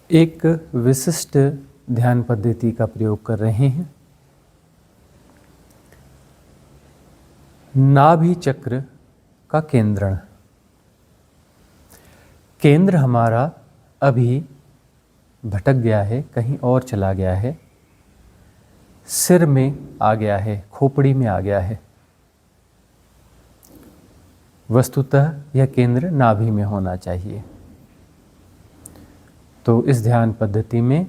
एक विशिष्ट ध्यान पद्धति का प्रयोग कर रहे हैं। नाभि चक्र का केंद्रण। केंद्र हमारा अभी भटक गया है, कहीं और चला गया है, सिर में आ गया है, खोपड़ी में आ गया है। वस्तुतः यह केंद्र नाभि में होना चाहिए। तो इस ध्यान पद्धति में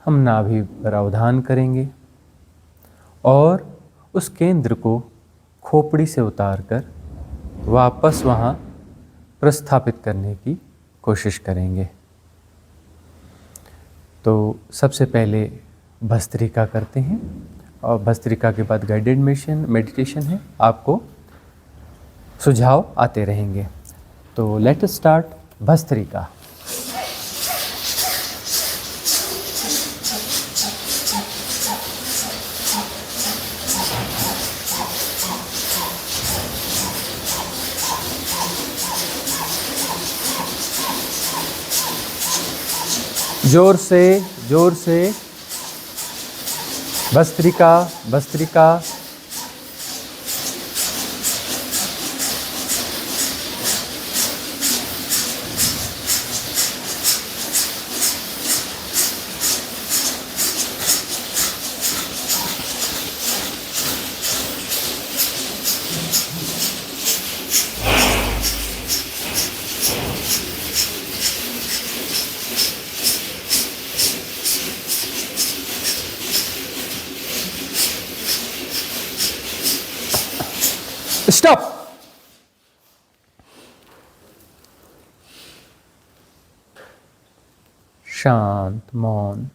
हम नाभि पर अवधान करेंगे और उस केंद्र को खोपड़ी से उतारकर वापस वहाँ प्रस्थापित करने की कोशिश करेंगे। तो सबसे पहले भस्त्रिका करते हैं और भस्त्रिका के बाद गाइडेड मेडिटेशन है। आपको सुझाव आते रहेंगे। तो लेट अस स्टार्ट भस्त्रिका। जोर से भस्त्रिका भस्त्रिका। स्टॉप। शांत मौन।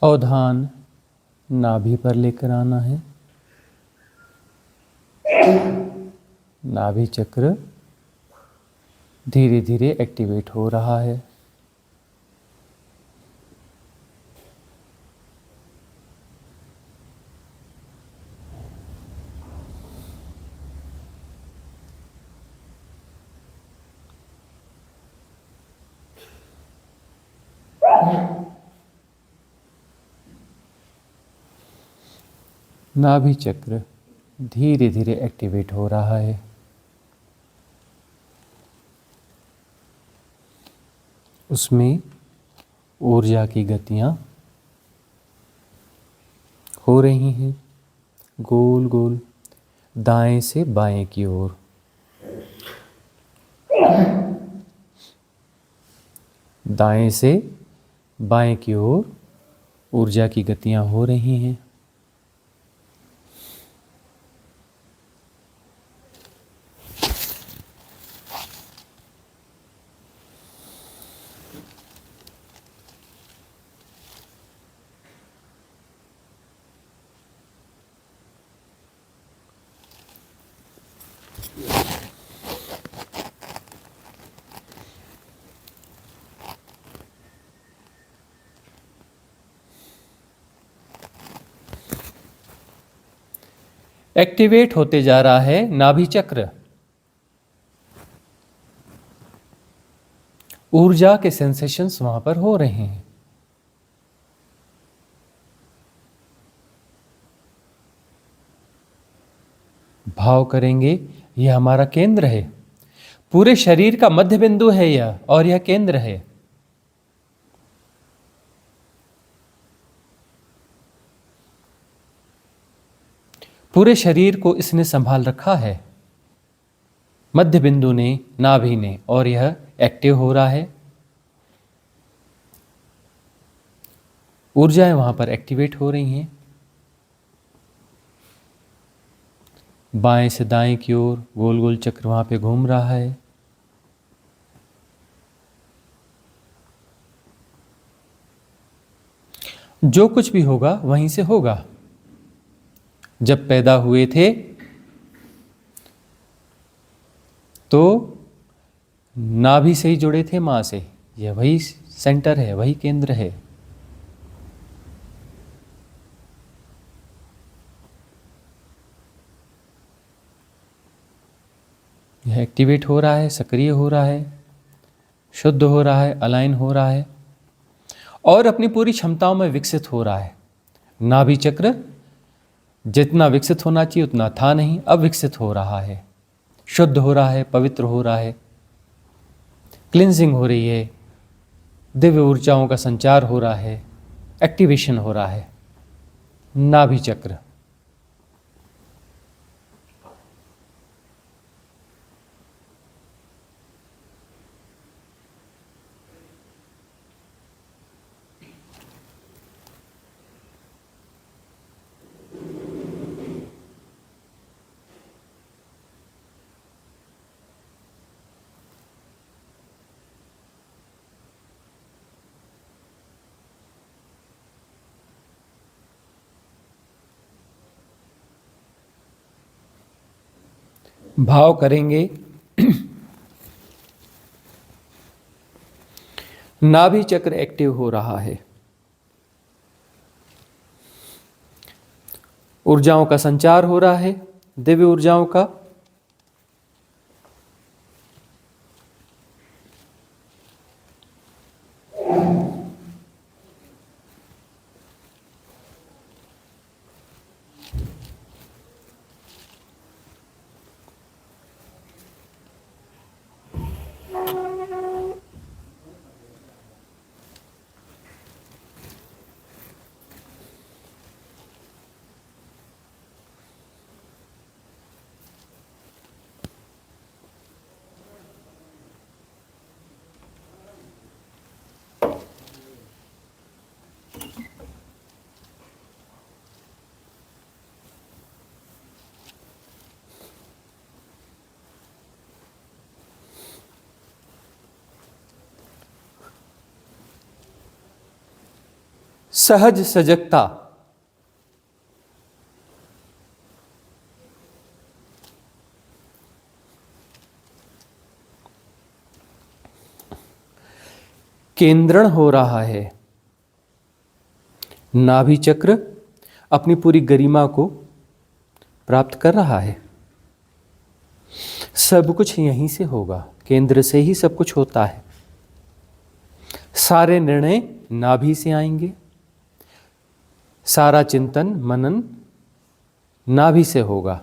अवधान नाभि पर लेकर आना है। नाभि चक्र धीरे धीरे एक्टिवेट हो रहा है। नाभि चक्र धीरे धीरे एक्टिवेट हो रहा है। उसमें ऊर्जा की गतियां हो रही हैं, गोल गोल दाएं से बाएं की ओर। दाएं से बाएं की ओर ऊर्जा की गतियां हो रही हैं। एक्टिवेट होते जा रहा है नाभि चक्र। ऊर्जा के सेंसेशंस वहां पर हो रहे हैं। भाव करेंगे यह हमारा केंद्र है, पूरे शरीर का मध्य बिंदु है यह, और यह केंद्र है। पूरे शरीर को इसने संभाल रखा है, मध्य बिंदु ने, नाभि ने, और यह एक्टिव हो रहा है। ऊर्जाएं वहां पर एक्टिवेट हो रही हैं। बाएं से दाएं की ओर गोल गोल चक्र वहाँ पे घूम रहा है। जो कुछ भी होगा वहीं से होगा। जब पैदा हुए थे तो नाभि से ही जुड़े थे माँ से। यह वही सेंटर है, वही केंद्र है। यह एक्टिवेट हो रहा है, सक्रिय हो रहा है, शुद्ध हो रहा है, अलाइन हो रहा है और अपनी पूरी क्षमताओं में विकसित हो रहा है। नाभि चक्र जितना विकसित होना चाहिए उतना था नहीं, अब विकसित हो रहा है, शुद्ध हो रहा है, पवित्र हो रहा है, क्लिंजिंग हो रही है, दिव्य ऊर्जाओं का संचार हो रहा है, एक्टिवेशन हो रहा है। नाभि चक्र भाव करेंगे। नाभि चक्र एक्टिव हो रहा है, ऊर्जाओं का संचार हो रहा है, दिव्य ऊर्जाओं का। सहज सजगता, केंद्रण हो रहा है। नाभि चक्र अपनी पूरी गरिमा को प्राप्त कर रहा है। सब कुछ यहीं से होगा, केंद्र से ही सब कुछ होता है। सारे निर्णय नाभि से आएंगे, सारा चिंतन मनन नाभि से होगा।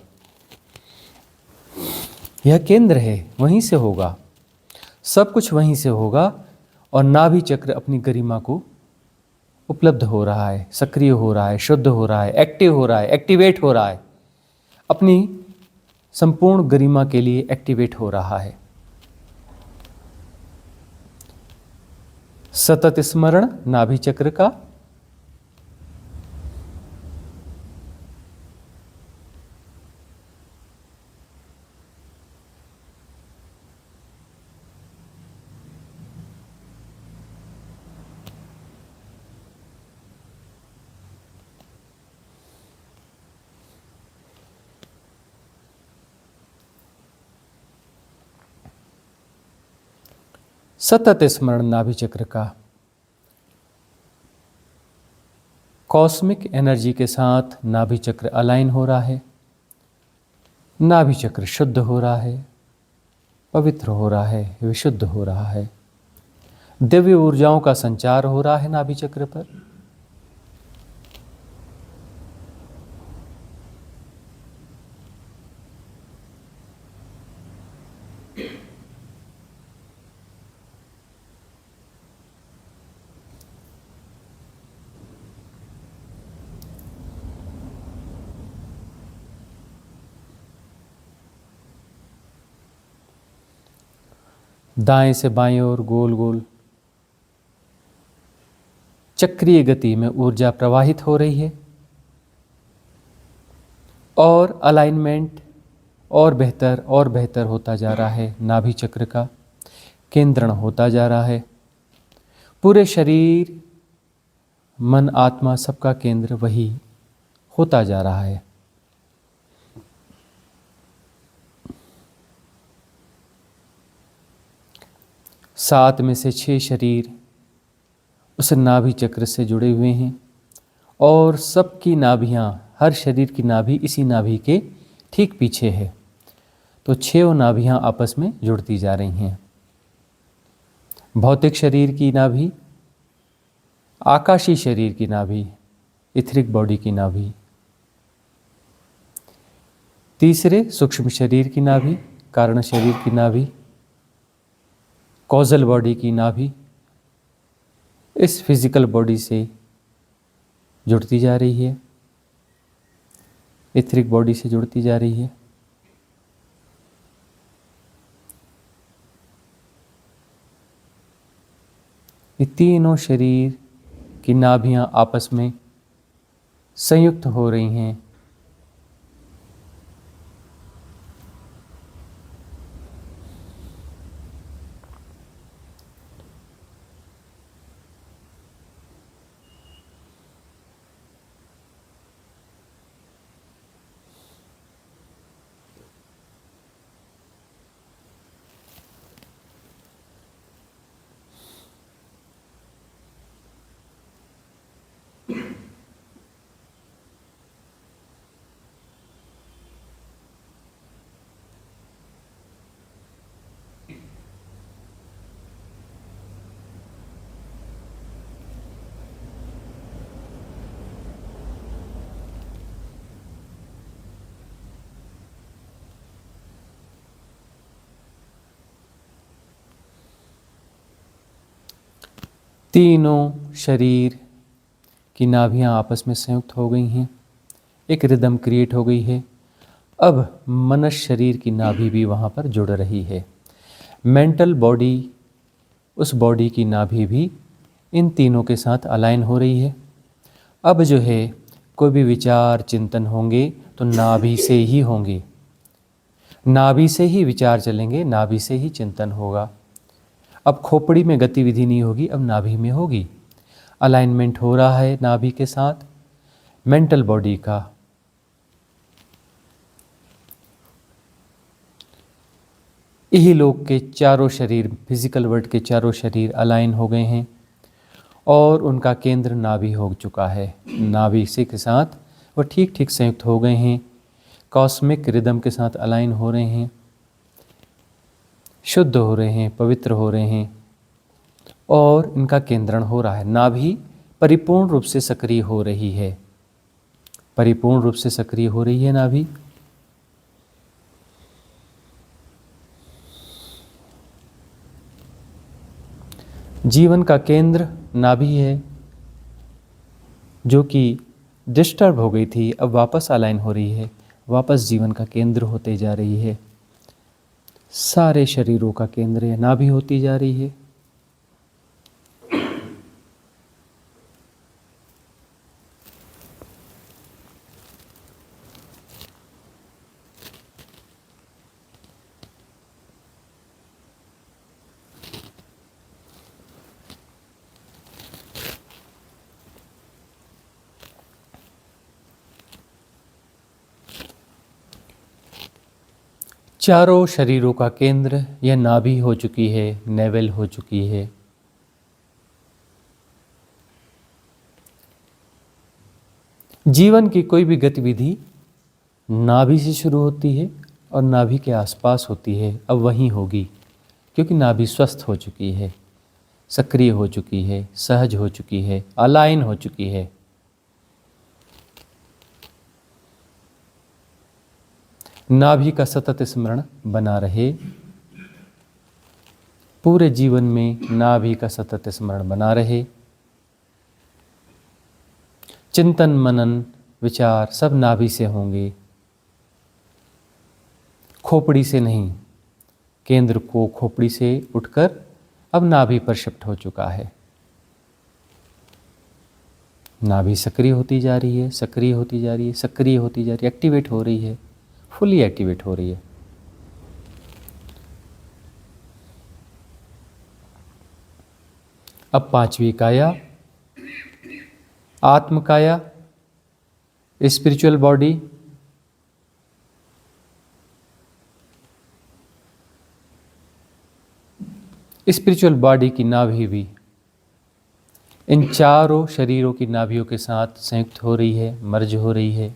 यह केंद्र है, वहीं से होगा, सब कुछ वहीं से होगा और नाभि चक्र अपनी गरिमा को उपलब्ध हो रहा है, सक्रिय हो रहा है, शुद्ध हो रहा है, एक्टिव हो रहा है, एक्टिवेट हो रहा है, अपनी संपूर्ण गरिमा के लिए एक्टिवेट हो रहा है। सतत स्मरण नाभि चक्र का, सतत स्मरण नाभि चक्र का। कॉस्मिक एनर्जी के साथ नाभि चक्र अलाइन हो रहा है, नाभि चक्र शुद्ध हो रहा है, पवित्र हो रहा है, विशुद्ध हो रहा है, दिव्य ऊर्जाओं का संचार हो रहा है नाभि चक्र पर। दाएं से बाएं ओर गोल गोल चक्रीय गति में ऊर्जा प्रवाहित हो रही है और अलाइनमेंट और बेहतर होता जा रहा है। नाभि चक्र का केंद्रण होता जा रहा है। पूरे शरीर, मन, आत्मा सबका केंद्र वही होता जा रहा है। सात में से 6 शरीर उस नाभि चक्र से जुड़े हुए हैं और सबकी नाभियाँ, हर शरीर की नाभि इसी नाभि के ठीक पीछे है। तो 6 नाभियाँ आपस में जुड़ती जा रही हैं। भौतिक शरीर की नाभि, आकाशीय शरीर की नाभि, इथरिक बॉडी की नाभि, तीसरे सूक्ष्म शरीर की नाभि, कारण शरीर की नाभि, कॉजल बॉडी की नाभि इस फिजिकल बॉडी से जुड़ती जा रही है, इथरिक बॉडी से जुड़ती जा रही है। ये तीनों शरीर की नाभियां आपस में संयुक्त हो रही हैं। तीनों शरीर की नाभियां आपस में संयुक्त हो गई हैं, एक रिदम क्रिएट हो गई है। अब मनुष्य शरीर की नाभि भी वहाँ पर जुड़ रही है। मेंटल बॉडी, उस बॉडी की नाभि भी इन तीनों के साथ अलाइन हो रही है। अब जो है कोई भी विचार चिंतन होंगे तो नाभि से ही होंगे, नाभि से ही विचार चलेंगे, नाभि से ही चिंतन होगा। अब खोपड़ी में गतिविधि नहीं होगी, अब नाभि में होगी। अलाइनमेंट हो रहा है नाभि के साथ मेंटल बॉडी का। यही लोग के चारों शरीर, फिजिकल वर्ल्ड के चारों शरीर अलाइन हो गए हैं और उनका केंद्र नाभि हो चुका है। नाभि से के साथ वो ठीक ठीक संयुक्त हो गए हैं, कॉस्मिक रिदम के साथ अलाइन हो रहे हैं, शुद्ध हो रहे हैं, पवित्र हो रहे हैं और इनका केंद्रण हो रहा है। नाभि परिपूर्ण रूप से सक्रिय हो रही है, परिपूर्ण रूप से सक्रिय हो रही है नाभि। जीवन का केंद्र नाभि है, जो कि डिस्टर्ब हो गई थी, अब वापस अलाइन हो रही है, वापस जीवन का केंद्र होते जा रही है। सारे शरीरों का केंद्र है, नाभि होती जा रही है। चारों शरीरों का केंद्र यह नाभि हो चुकी है, नेवल हो चुकी है। जीवन की कोई भी गतिविधि नाभि से शुरू होती है और नाभि के आसपास होती है, अब वहीं होगी, क्योंकि नाभि स्वस्थ हो चुकी है, सक्रिय हो चुकी है, सहज हो चुकी है, अलाइन हो चुकी है। नाभि का सतत स्मरण बना रहे, पूरे जीवन में नाभि का सतत स्मरण बना रहे। चिंतन मनन विचार सब नाभि से होंगे, खोपड़ी से नहीं। केंद्र को खोपड़ी से उठकर अब नाभि पर शिफ्ट हो चुका है। नाभि सक्रिय होती जा रही है, सक्रिय होती जा रही है, सक्रिय होती जा रही है, एक्टिवेट हो रही है, फुली एक्टिवेट हो रही है। अब पांचवी काया, आत्म काया, स्पिरिचुअल बॉडी। स्पिरिचुअल बॉडी की नाभि भी इन चारों शरीरों की नाभियों के साथ संयुक्त हो रही है, मर्ज हो रही है,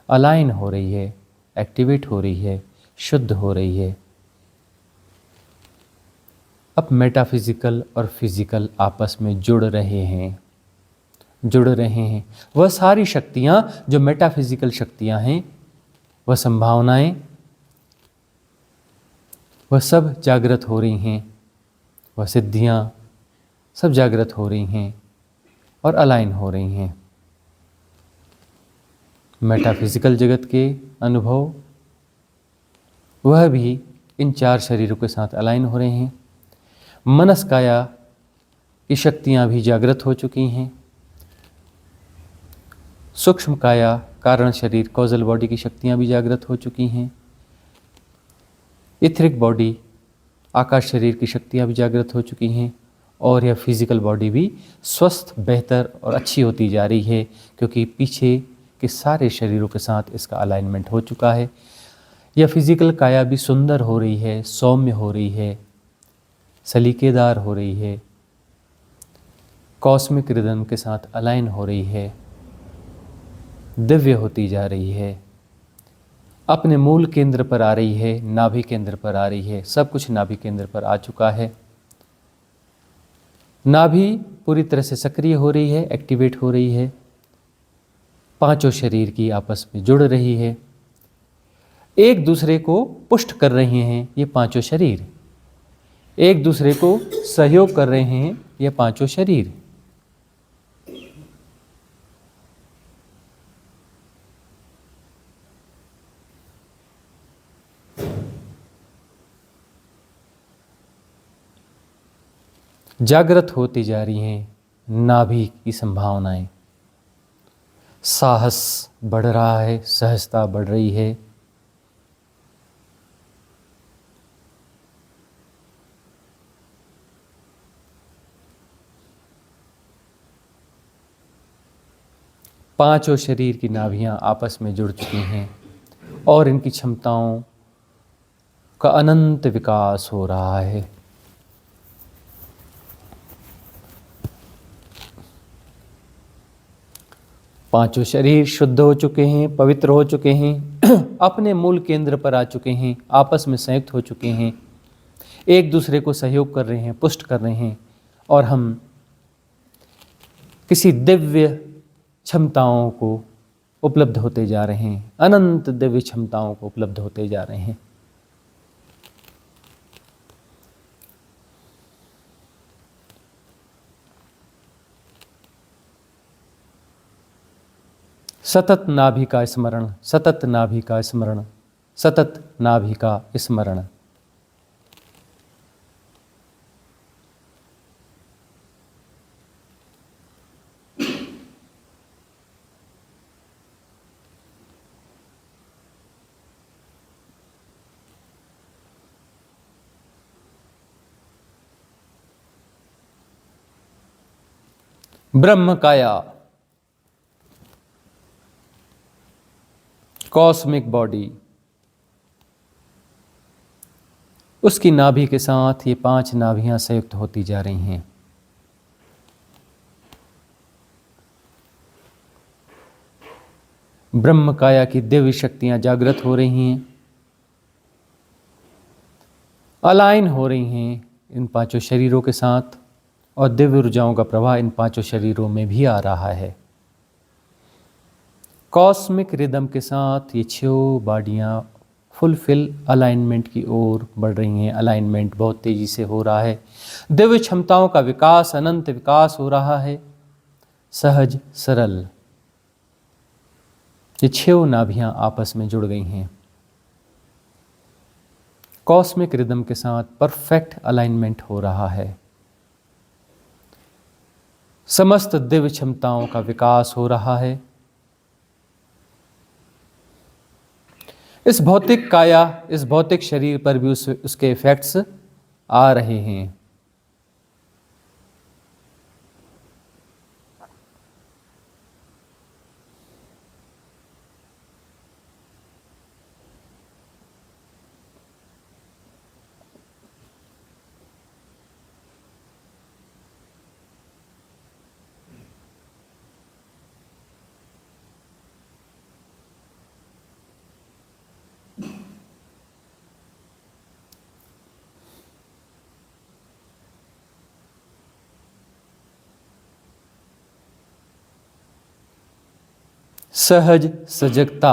अलाइन हो रही है, एक्टिवेट हो रही है, शुद्ध हो रही है। अब मेटाफिजिकल और फिजिकल आपस में जुड़ रहे हैं। वह सारी शक्तियाँ जो मेटाफिजिकल शक्तियाँ हैं, वह संभावनाएं, वह सब जागृत हो रही हैं, वह सिद्धियाँ सब जागृत हो रही हैं और अलाइन हो रही हैं। मेटाफिजिकल जगत के अनुभव वह भी इन चार शरीरों के साथ अलाइन हो रहे हैं। मनस्काया की शक्तियाँ भी जागृत हो चुकी हैं। सूक्ष्म काया, कारण शरीर, कॉजल बॉडी की शक्तियाँ भी जागृत हो चुकी हैं। इथरिक बॉडी, आकाश शरीर की शक्तियाँ भी जागृत हो चुकी हैं। और यह फिजिकल बॉडी भी स्वस्थ, बेहतर और अच्छी होती जा रही है, क्योंकि पीछे के सारे शरीरों के साथ इसका अलाइनमेंट हो चुका है। यह फिजिकल काया भी सुंदर हो रही है, सौम्य हो रही है, सलीकेदार हो रही है, कॉस्मिक रिदम के साथ अलाइन हो रही है, दिव्य होती जा रही है, अपने मूल केंद्र पर आ रही है, नाभि केंद्र पर आ रही है। सब कुछ नाभि केंद्र पर आ चुका है। नाभि पूरी तरह से सक्रिय हो रही है, एक्टिवेट हो रही है। पांचों शरीर की आपस में जुड़ रही है, एक दूसरे को पुष्ट कर रहे हैं। ये पांचों शरीर एक दूसरे को सहयोग कर रहे हैं। ये पांचों शरीर जागृत होती जा रही हैं। नाभि की संभावनाएं, साहस बढ़ रहा है, सहजता बढ़ रही है। पांचों शरीर की नाभियां आपस में जुड़ चुकी हैं और इनकी क्षमताओं का अनंत विकास हो रहा है। पांचों शरीर शुद्ध हो चुके हैं, पवित्र हो चुके हैं, अपने मूल केंद्र पर आ चुके हैं, आपस में संयुक्त हो चुके हैं, एक दूसरे को सहयोग कर रहे हैं, पुष्ट कर रहे हैं। और हम किसी दिव्य क्षमताओं को उपलब्ध होते जा रहे हैं, अनंत दिव्य क्षमताओं को उपलब्ध होते जा रहे हैं। सतत नाभि का स्मरण, सतत नाभि का स्मरण, सतत नाभि का स्मरण। ब्रह्म काया, कॉस्मिक बॉडी, उसकी नाभि के साथ ये पांच नाभियां संयुक्त होती जा रही हैं। ब्रह्म काया की दिव्य शक्तियां जागृत हो रही हैं, अलाइन हो रही हैं इन पांचों शरीरों के साथ, और दिव्य ऊर्जाओं का प्रवाह इन पांचों शरीरों में भी आ रहा है। कॉस्मिक रिदम के साथ ये छह बॉडियां फुलफिल अलाइनमेंट की ओर बढ़ रही हैं। अलाइनमेंट बहुत तेजी से हो रहा है। दिव्य क्षमताओं का विकास, अनंत विकास हो रहा है, सहज सरल। ये छह नाभियां आपस में जुड़ गई हैं। कॉस्मिक रिदम के साथ परफेक्ट अलाइनमेंट हो रहा है। समस्त दिव्य क्षमताओं का विकास हो रहा है। इस भौतिक काया, इस भौतिक शरीर पर भी उसके इफेक्ट्स आ रहे हैं। सहज सजगता,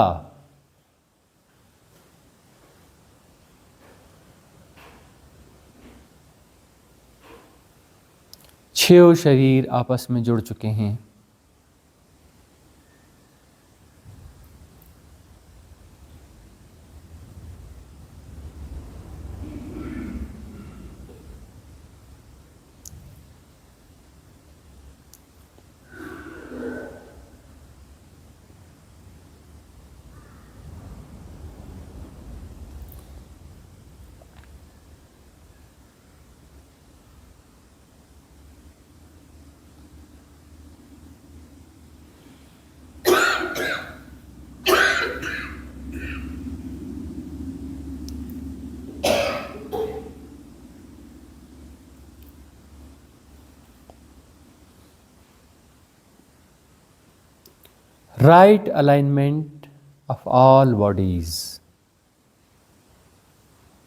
छह शरीर आपस में जुड़ चुके हैं। Right alignment of all bodies,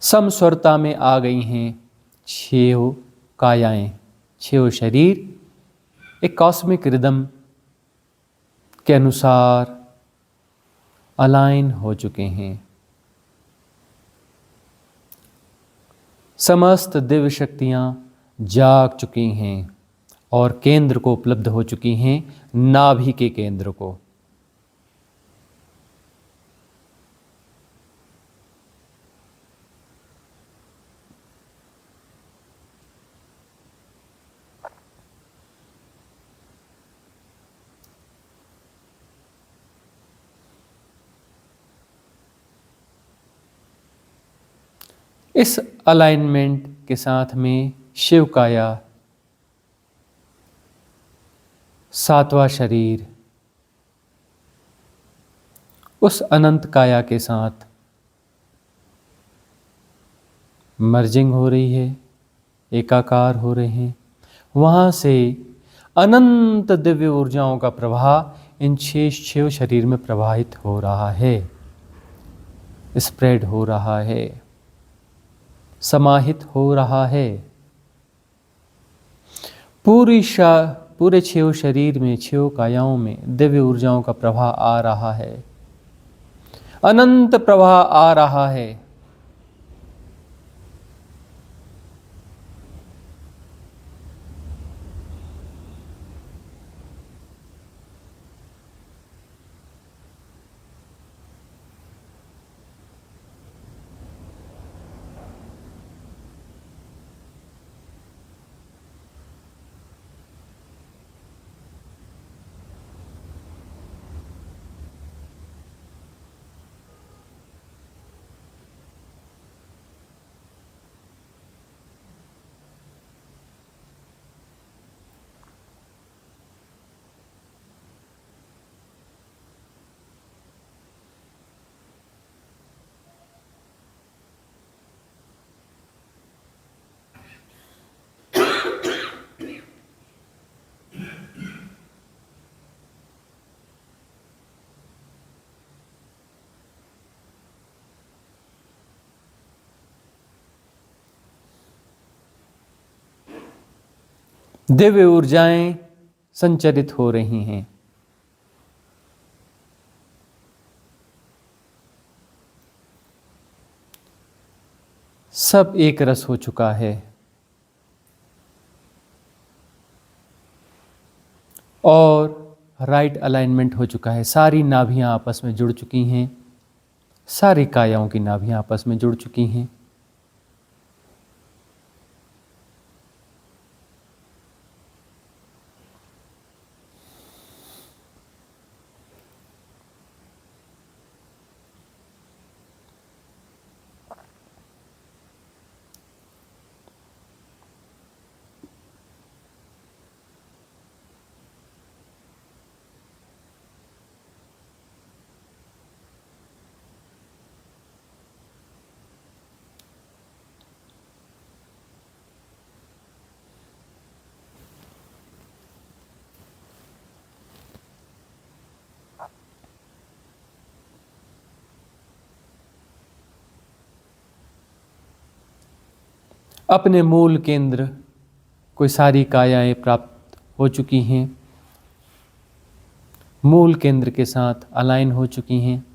समस्वरता में आ गई हैं छह कायाएं, छह शरीर एक कॉस्मिक रिदम के अनुसार अलाइन हो चुके हैं। समस्त दिव्य शक्तियां जाग चुकी हैं और केंद्र को उपलब्ध हो चुकी हैं, नाभि के केंद्र को। इस अलाइनमेंट के साथ में शिव काया, सातवां शरीर, उस अनंत काया के साथ मर्जिंग हो रही है, एकाकार हो रहे हैं। वहाँ से अनंत दिव्य ऊर्जाओं का प्रवाह इन छह शरीर में प्रवाहित हो रहा है, स्प्रेड हो रहा है, समाहित हो रहा है। पूरे छह शरीर में, छह कायाओं में दिव्य ऊर्जाओं का प्रवाह आ रहा है, अनंत प्रवाह आ रहा है। दिव्य ऊर्जाएं संचरित हो रही हैं। सब एक रस हो चुका है और राइट अलाइनमेंट हो चुका है। सारी नाभियां आपस में जुड़ चुकी हैं, सारी कायाओं की नाभियां आपस में जुड़ चुकी हैं। अपने मूल केंद्र कोई सारी कायाएं प्राप्त हो चुकी हैं, मूल केंद्र के साथ अलाइन हो चुकी हैं,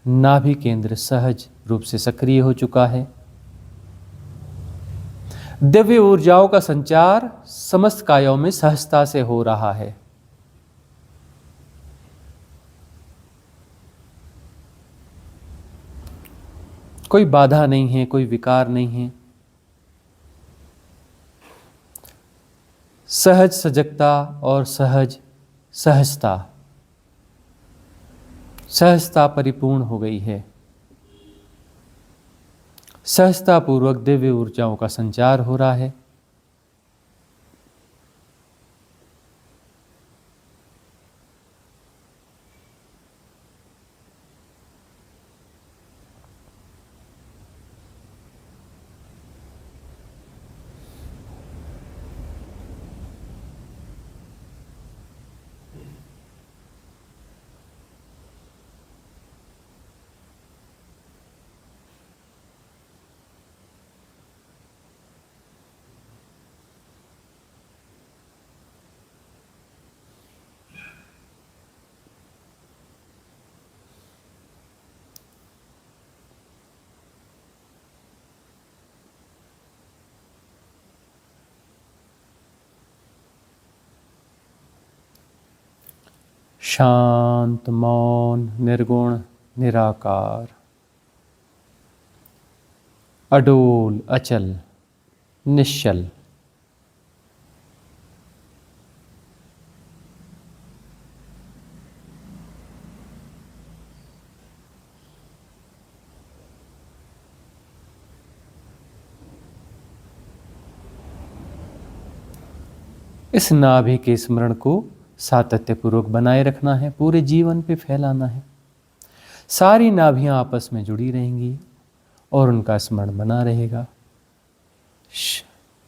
नाभि केंद्र सहज रूप से सक्रिय हो चुका है। दिव्य ऊर्जाओं का संचार समस्त कायों में सहजता से हो रहा है। कोई बाधा नहीं है, कोई विकार नहीं है। सहज सजगता और सहजता परिपूर्ण हो गई है। सहजता पूर्वक दिव्य ऊर्जाओं का संचार हो रहा है। शांत, मौन, निर्गुण, निराकार, अडोल, अचल, निश्चल। इस नाभि के स्मरण को सातत्यपूर्वक बनाए रखना है, पूरे जीवन पे फैलाना है। सारी नाभियां आपस में जुड़ी रहेंगी और उनका स्मरण बना रहेगा।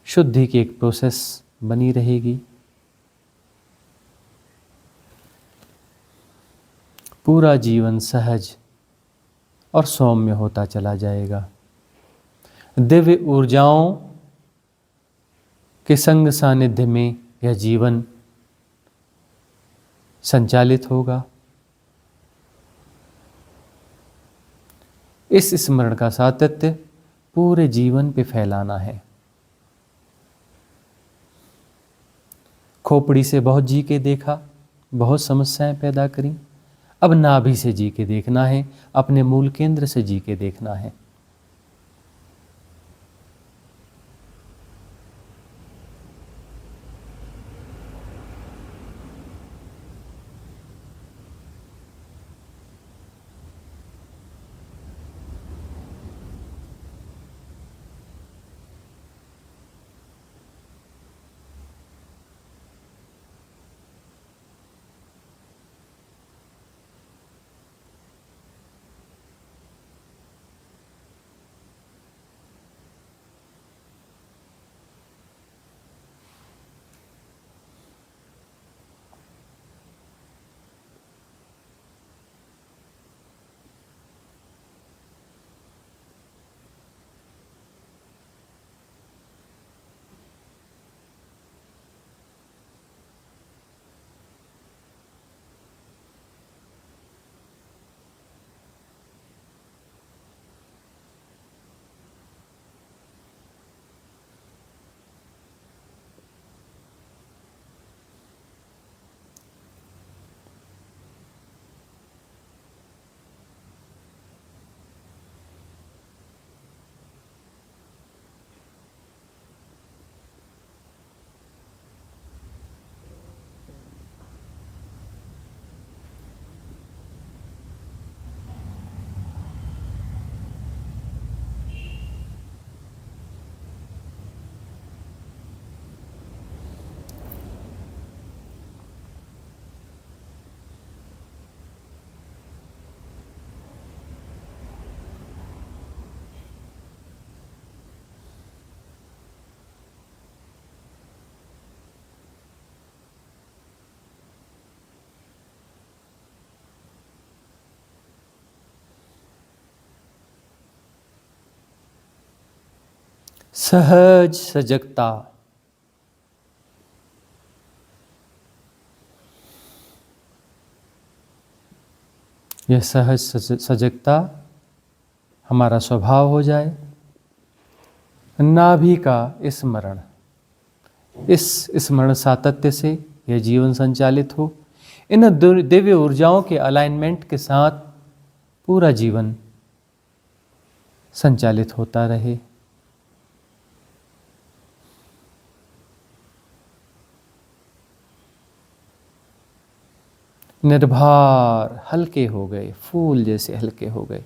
शुद्धि की एक प्रोसेस बनी रहेगी। पूरा जीवन सहज और सौम्य होता चला जाएगा। दिव्य ऊर्जाओं के संग सानिध्य में यह जीवन संचालित होगा। इस स्मरण का सातत्य पूरे जीवन पे फैलाना है। खोपड़ी से बहुत जी के देखा, बहुत समस्याएं पैदा करी। अब नाभि से जी के देखना है, अपने मूल केंद्र से जी के देखना है। सहज सजगता। यह सहज सजगता हमारा स्वभाव हो जाए। नाभि का स्मरण, इस स्मरण सातत्य से यह जीवन संचालित हो। इन दिव्य ऊर्जाओं के अलाइनमेंट के साथ पूरा जीवन संचालित होता रहे। निर्भर हल्के हो गए, फूल जैसे हल्के हो गए।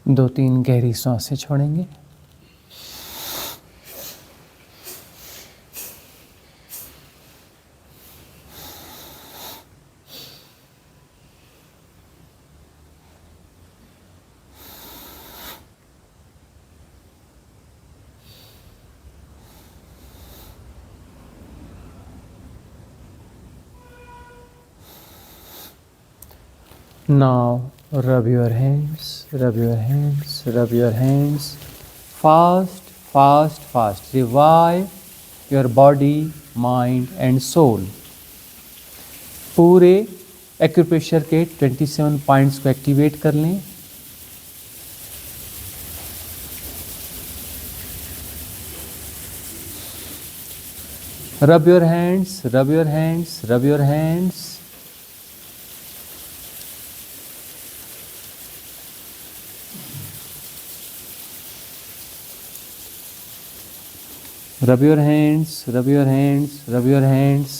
दो तीन गहरी सांसें छोड़ेंगे। Now rub your hands, rub your hands, rub your hands. Fast, fast, fast. Revive your body, mind and soul. पूरे एक्यूप्रेशर के 27 पॉइंट्स को एक्टिवेट कर लें। Rub your hands, rub your hands, rub your hands. Rub your hands, rub your hands, rub your hands.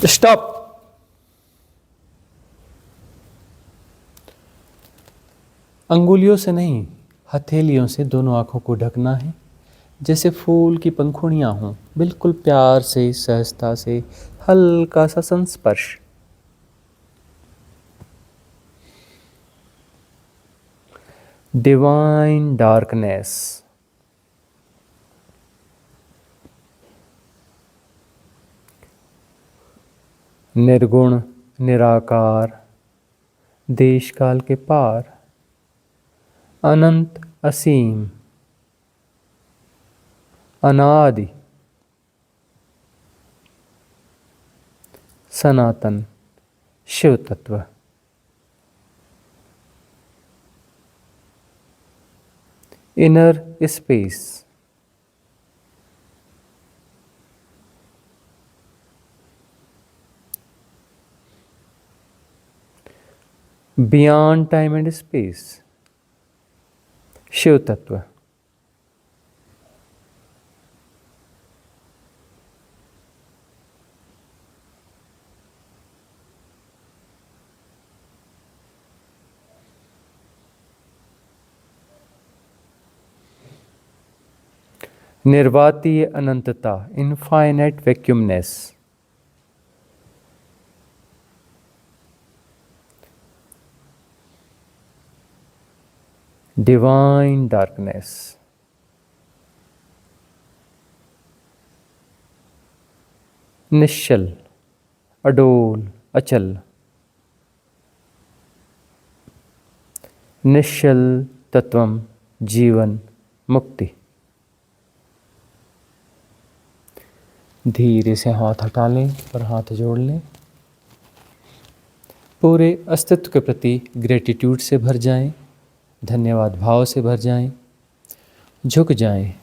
Stop. अंगुलियों से नहीं, हथेलियों से दोनों आँखों को ढकना है, जैसे फूल की पंखुड़ियाँ हों। बिल्कुल प्यार से, सहजता से, हल्का सा संस्पर्श। डिवाइन डार्कनेस, निर्गुण, निराकार, देश काल के पार, अनंत, असीम, अनादि, सनातन, शिव तत्व। Inner space, beyond time and space, Shiva तत्व। निर्वातीय अनंतता, इनफाइनाइट वैक्यूमनेस। डिवाइन डार्कनेस, निश्चल, अडोल, अचल, निश्चल तत्वम जीवन मुक्ति। धीरे से हाथ हटा लें और हाथ जोड़ लें। पूरे अस्तित्व के प्रति ग्रेटिट्यूड से भर जाएं, धन्यवाद भाव से भर जाएं, झुक जाएं।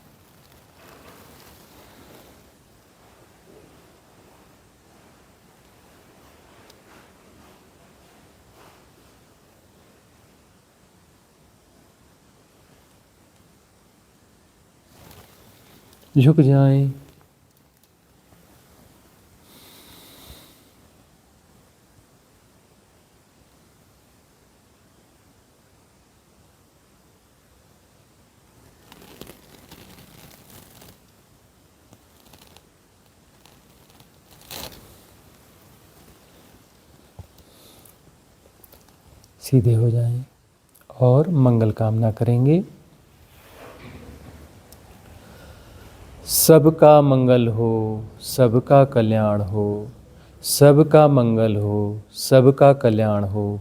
झुक जाएं। सीधे हो जाएं और मंगल कामना करेंगे। सबका मंगल हो, सबका कल्याण हो, सबका मंगल हो, सबका कल्याण हो,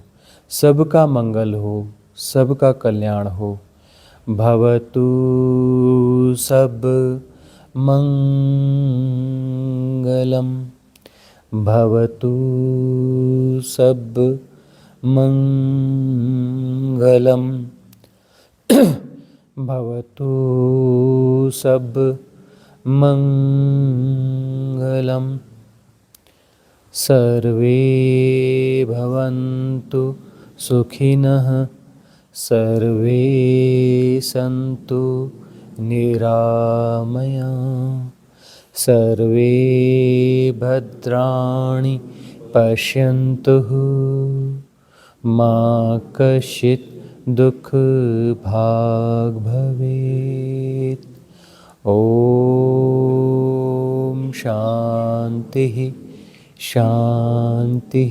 सबका मंगल हो, सबका कल्याण हो। भवतु सब मंगलम, भवतु सब मंगलम, भवतु सब मंगलम। सर्वे भवन्तु सुखिनः, सर्वे सन्तु निरामया, सर्वे भद्राणि पश्यन्तु मा कश्चित् दुःख भाग् भवेत्। ओम शांति शांति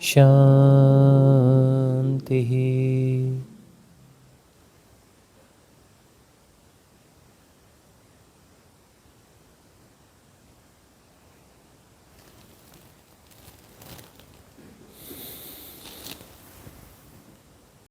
शांति।